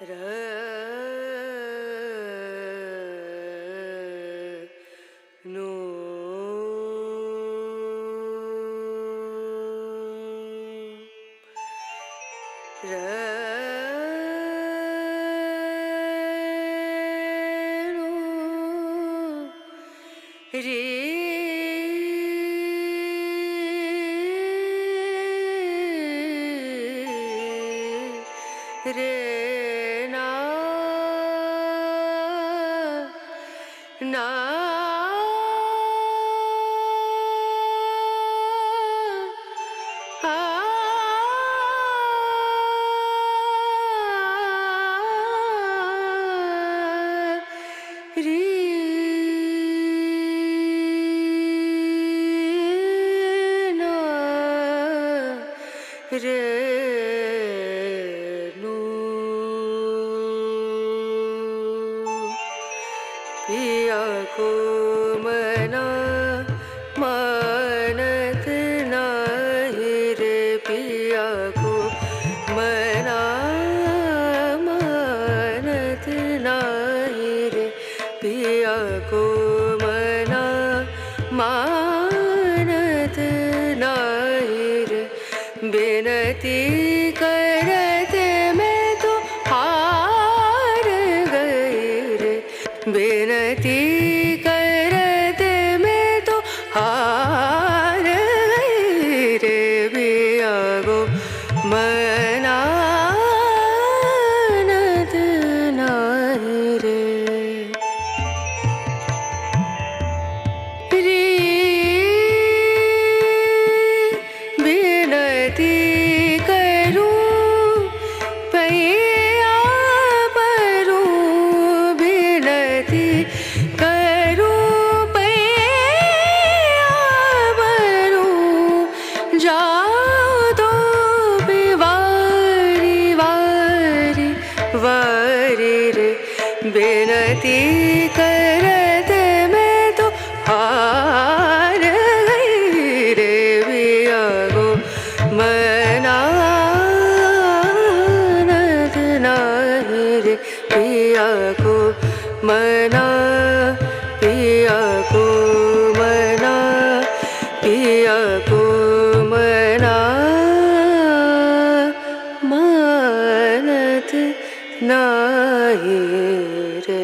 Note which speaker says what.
Speaker 1: र नो र रे रे ना ना रे ना रे नु पिया को मना मानत नाही रे पिया को मना मानत नाही रे पिया को मना मानत नाही रे बिनती करते मैं तो हार गई रे बिनती करते मैं तो हार गई रे पिया को मनानत नाही रे बिनती करूं पैया परूं बिनती करूं पैया परूं जाओ तो भी वारी वारी वारी रे बिनती करते मैं तो हार गई रे पिया को मनानत नाही रे पिया को मना पिया को मना पिया को मना मानत नाही रे